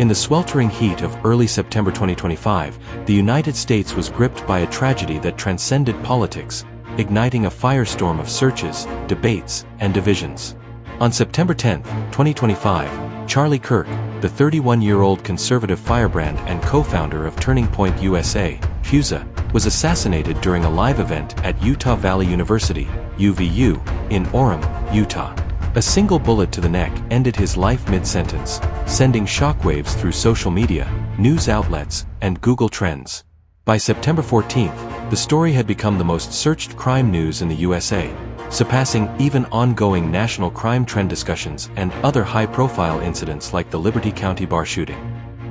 In the sweltering heat of early September 2025, the United States was gripped by a tragedy that transcended politics, igniting a firestorm of searches, debates, and divisions. On September 10, 2025, Charlie Kirk, the 31-year-old conservative firebrand and co-founder of Turning Point USA, FUSA, was assassinated during a live event at Utah Valley University, UVU, in Orem, Utah. A single bullet to the neck ended his life mid-sentence, sending shockwaves through social media, news outlets, and Google Trends. By September 14, the story had become the most searched crime news in the USA, surpassing even ongoing national crime trend discussions and other high-profile incidents like the Liberty County bar shooting.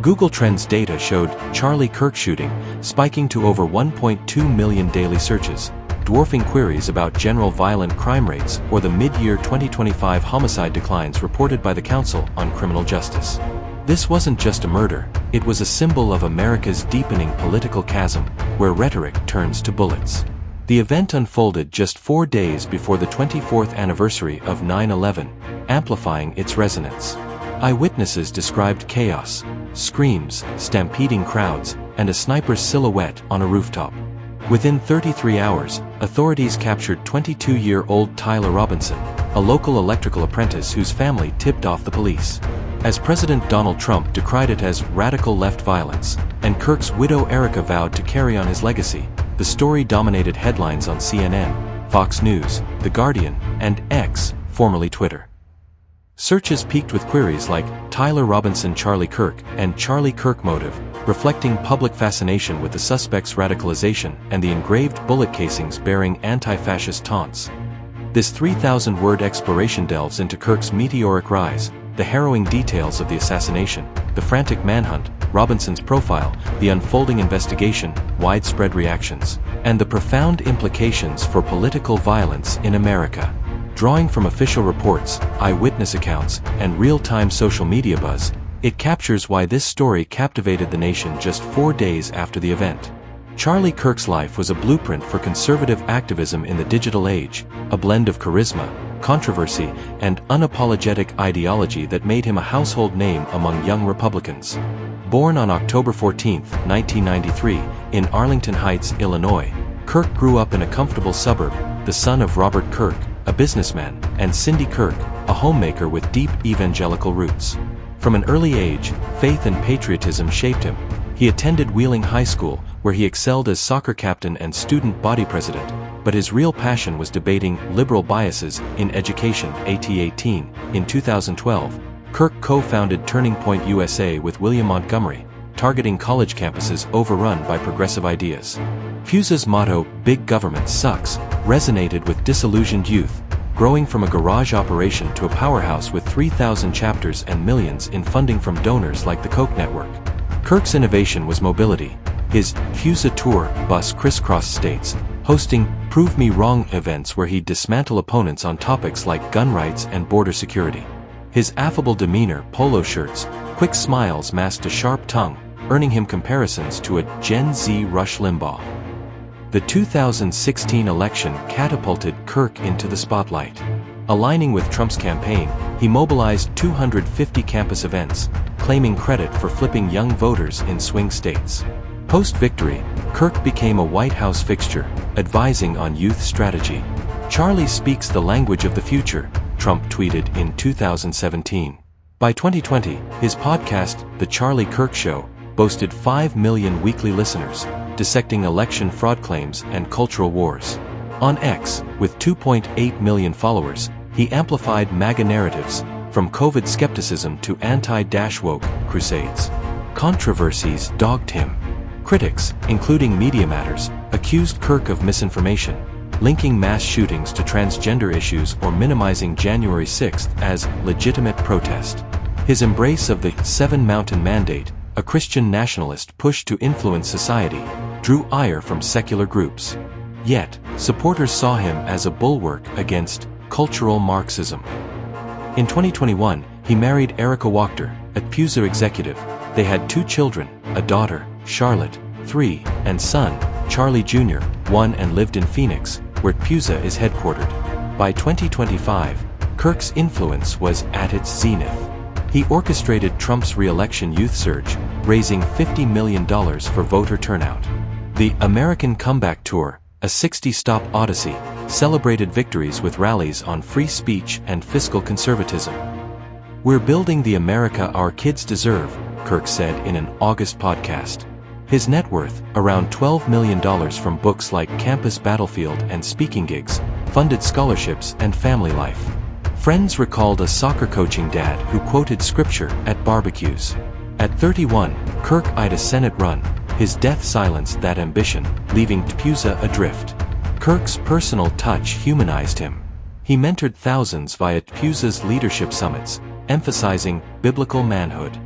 Google Trends data showed Charlie Kirk shooting spiking to over 1.2 million daily searches, dwarfing queries about general violent crime rates or the mid-year 2025 homicide declines reported by the Council on Criminal Justice. This wasn't just a murder, it was a symbol of America's deepening political chasm, where rhetoric turns to bullets. The event unfolded just 4 days before the 24th anniversary of 9/11, amplifying its resonance. Eyewitnesses described chaos, screams, stampeding crowds, and a sniper's silhouette on a rooftop. Within 33 hours, authorities captured 22-year-old Tyler Robinson, a local electrical apprentice whose family tipped off the police. As President Donald Trump decried it as radical left violence, and Kirk's widow Erica vowed to carry on his legacy, the story dominated headlines on CNN, Fox News, The Guardian, and X, formerly Twitter. Searches peaked with queries like Tyler Robinson Charlie Kirk and Charlie Kirk motive, reflecting public fascination with the suspect's radicalization and the engraved bullet casings bearing anti-fascist taunts. This 3,000-word exploration delves into Kirk's meteoric rise, the harrowing details of the assassination, the frantic manhunt, Robinson's profile, the unfolding investigation, widespread reactions, and the profound implications for political violence in America. Drawing from official reports, eyewitness accounts, and real-time social media buzz, it captures why this story captivated the nation just 4 days after the event. Charlie Kirk's life was a blueprint for conservative activism in the digital age, a blend of charisma, controversy, and unapologetic ideology that made him a household name among young Republicans. Born on October 14, 1993, in Arlington Heights, Illinois, Kirk grew up in a comfortable suburb, the son of Robert Kirk, a businessman, and Cindy Kirk, a homemaker with deep evangelical roots. From an early age, faith and patriotism shaped him. He attended Wheeling High School, where he excelled as soccer captain and student body president, but his real passion was debating liberal biases in education. AT-18. In 2012, Kirk co-founded Turning Point USA with William Montgomery, targeting college campuses overrun by progressive ideas. FUSA's motto, "Big Government Sucks," resonated with disillusioned youth, growing from a garage operation to a powerhouse with 3,000 chapters and millions in funding from donors like the Koch network. Kirk's innovation was mobility. His FUSA Tour bus crisscrossed states, hosting Prove Me Wrong events where he'd dismantle opponents on topics like gun rights and border security. His affable demeanor, polo shirts, quick smiles masked a sharp tongue, earning him comparisons to a Gen Z Rush Limbaugh. The 2016 election catapulted Kirk into the spotlight. Aligning with Trump's campaign, he mobilized 250 campus events, claiming credit for flipping young voters in swing states. Post-victory, Kirk became a White House fixture, advising on youth strategy. "Charlie speaks the language of the future," Trump tweeted in 2017. By 2020, his podcast, The Charlie Kirk Show, boasted 5 million weekly listeners, dissecting election fraud claims and cultural wars. On X, with 2.8 million followers, he amplified MAGA narratives, from COVID skepticism to anti-woke crusades. Controversies dogged him. Critics, including Media Matters, accused Kirk of misinformation, linking mass shootings to transgender issues or minimizing January 6 as legitimate protest. His embrace of the Seven Mountain Mandate, a Christian nationalist push to influence society, drew ire from secular groups. Yet, supporters saw him as a bulwark against cultural Marxism. In 2021, he married Erica Wachter, a FUSA executive. They had 2 children, a daughter, Charlotte, 3, and son, Charlie Jr., 1, and lived in Phoenix, where FUSA is headquartered. By 2025, Kirk's influence was at its zenith. He orchestrated Trump's re-election youth surge, raising $50 million for voter turnout. The American Comeback Tour, a 60-stop odyssey, celebrated victories with rallies on free speech and fiscal conservatism. "We're building the America our kids deserve," Kirk said in an August podcast. His net worth, around $12 million from books like Campus Battlefield and speaking gigs, funded scholarships and family life. Friends recalled a soccer coaching dad who quoted scripture at barbecues. At 31, Kirk eyed a Senate run. His death silenced that ambition, leaving TPUSA adrift. Kirk's personal touch humanized him. He mentored thousands via TPUSA's leadership summits, emphasizing biblical manhood.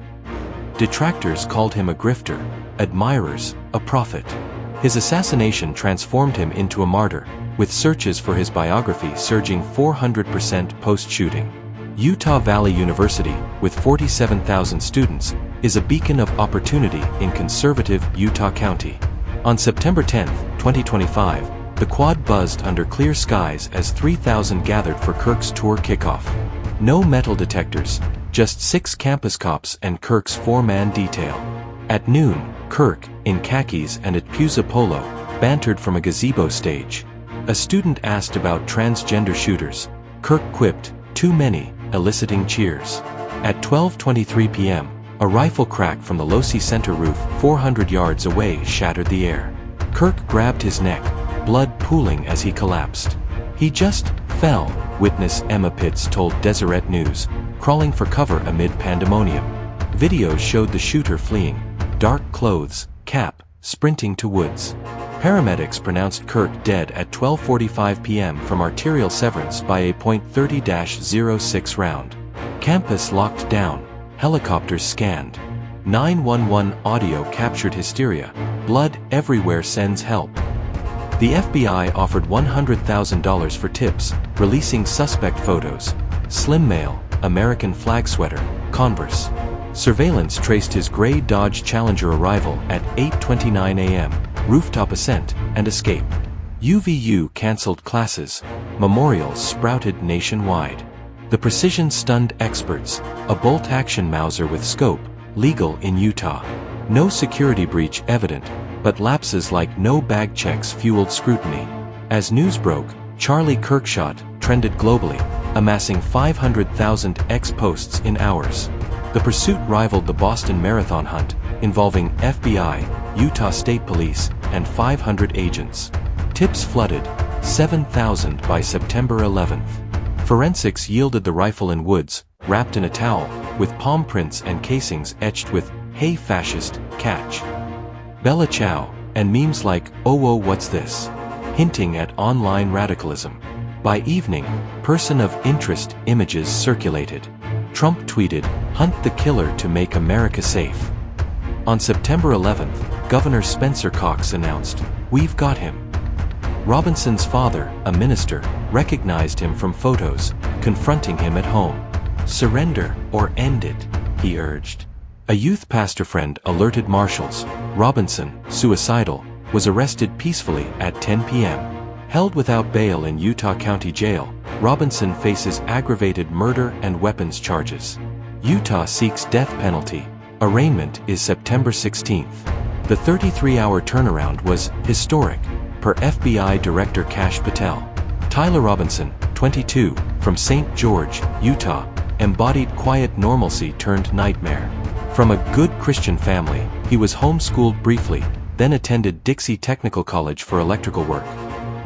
Detractors called him a grifter, admirers, a prophet. His assassination transformed him into a martyr, with searches for his biography surging 400% post-shooting. Utah Valley University, with 47,000 students, is a beacon of opportunity in conservative Utah County. On September 10, 2025, the quad buzzed under clear skies as 3,000 gathered for Kirk's tour kickoff. No metal detectors, just 6 campus cops and Kirk's 4-man detail. At noon, Kirk, in khakis and at TPUSA polo, bantered from a gazebo stage. A student asked about transgender shooters. Kirk quipped, "Too many," eliciting cheers. At 12:23 p.m., a rifle crack from the Losi Center roof 400 yards away shattered the air. Kirk grabbed his neck, blood pooling as he collapsed. "He just fell," witness Emma Pitts told Deseret News, crawling for cover amid pandemonium. Videos showed the shooter fleeing, dark clothes, cap, sprinting to woods. Paramedics pronounced Kirk dead at 12:45 p.m. from arterial severance by a .30-06 round. Campus locked down. Helicopters scanned. 911 audio captured hysteria. "Blood everywhere sends help." The FBI offered $100,000 for tips, releasing suspect photos. Slim male, American flag sweater, Converse. Surveillance traced his gray Dodge Challenger arrival at 8:29 a.m., rooftop ascent, and escape. UVU canceled classes. Memorials sprouted nationwide. The precision stunned experts, a bolt-action Mauser with scope, legal in Utah. No security breach evident, but lapses like no bag checks fueled scrutiny. As news broke, Charlie Kirk shot trended globally, amassing 500,000 X posts in hours. The pursuit rivaled the Boston Marathon hunt, involving FBI, Utah State Police, and 500 agents. Tips flooded, 7,000 by September 11th. Forensics yielded the rifle in woods, wrapped in a towel, with palm prints and casings etched with "Hey fascist, catch." Bella Ciao, and memes like "Oh what's this?" hinting at online radicalism. By evening, person of interest images circulated. Trump tweeted, "Hunt the killer to make America safe." On September 11th, Governor Spencer Cox announced, "We've got him." Robinson's father, a minister, recognized him from photos, confronting him at home. "Surrender, or end it," he urged. A youth pastor friend alerted marshals. Robinson, suicidal, was arrested peacefully at 10 p.m. Held without bail in Utah County Jail, Robinson faces aggravated murder and weapons charges. Utah seeks death penalty. Arraignment is September 16th. The 33-hour turnaround was historic, per FBI Director Kash Patel. Tyler Robinson, 22, from St. George, Utah, embodied quiet normalcy turned nightmare. From a good Christian family, he was homeschooled briefly, then attended Dixie Technical College for electrical work.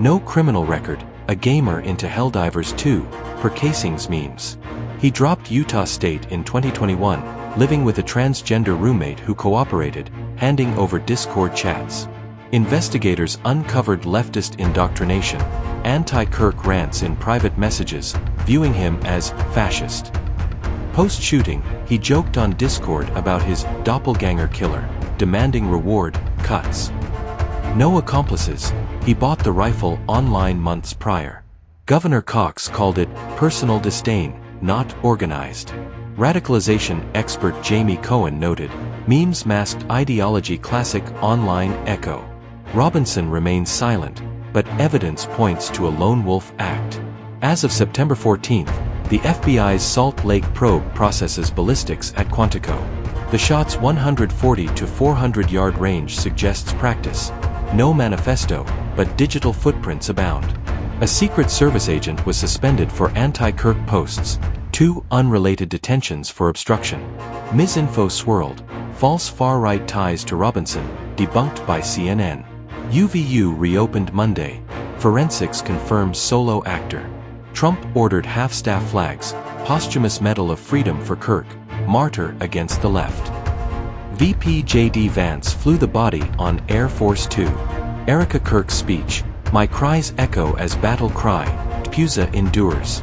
No criminal record, a gamer into Helldivers 2, per Casing's memes. He dropped Utah State in 2021, living with a transgender roommate who cooperated, handing over Discord chats. Investigators uncovered leftist indoctrination, anti-Kirk rants in private messages, viewing him as fascist. Post-shooting, he joked on Discord about his doppelganger killer, demanding reward cuts. No accomplices, he bought the rifle online months prior. Governor Cox called it personal disdain, not organized. Radicalization expert Jamie Cohen noted, memes masked ideology classic online echo. Robinson remains silent, but evidence points to a lone wolf act. As of September 14th, The FBI's Salt Lake probe processes ballistics at Quantico. The shot's 140 to 400-yard range suggests practice. No manifesto, but digital footprints abound. A Secret Service agent was suspended for anti-Kirk posts. 2 unrelated detentions for obstruction. Misinfo swirled. False far-right ties to Robinson, debunked by CNN. UVU reopened Monday. Forensics confirms solo actor. Trump ordered half-staff flags. Posthumous Medal of Freedom for Kirk. Martyr against the left. VP J.D. Vance flew the body on Air Force Two. Erica Kirk's speech. My cries echo as battle cry. Pusa endures.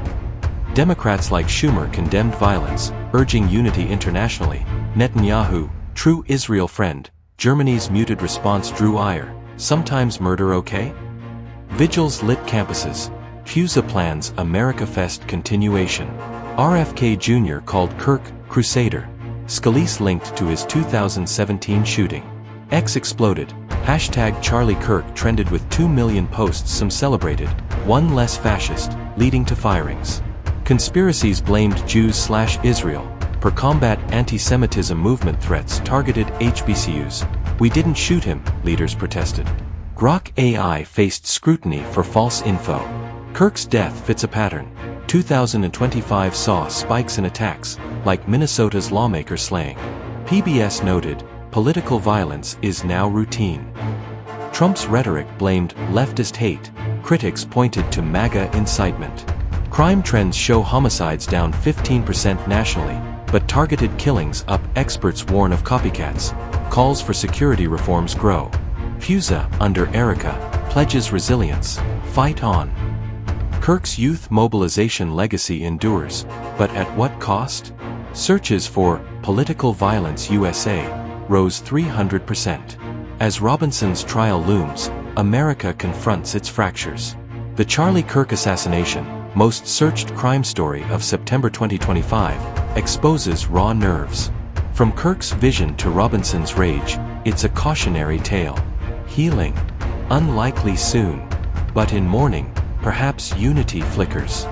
Democrats like Schumer condemned violence, urging unity internationally. Netanyahu, true Israel friend. Germany's muted response drew ire. Sometimes murder okay? Vigils lit campuses. Pusa plans America Fest continuation. RFK Jr. called Kirk Crusader. Scalise linked to his 2017 shooting. X exploded. Hashtag Charlie Kirk trended with 2 million posts. Some celebrated, one less fascist, leading to firings. Conspiracies blamed Jews/Israel. Per combat anti-Semitism movement threats targeted HBCUs. We didn't shoot him, leaders protested. Grok AI faced scrutiny for false info. Kirk's death fits a pattern. 2025 saw spikes in attacks, like Minnesota's lawmaker slaying. PBS noted, political violence is now routine. Trump's rhetoric blamed leftist hate. Critics pointed to MAGA incitement. Crime trends show homicides down 15% nationally, but targeted killings up. Experts warn of copycats. Calls for security reforms grow. Pusa, under Erica, pledges resilience. Fight on. Kirk's youth mobilization legacy endures, but at what cost? Searches for political violence USA rose 300%. As Robinson's trial looms, America confronts its fractures. The Charlie Kirk assassination, most searched crime story of September 2025, exposes raw nerves. From Kirk's vision to Robinson's rage, it's a cautionary tale. Healing? Unlikely soon. But in mourning, perhaps unity flickers.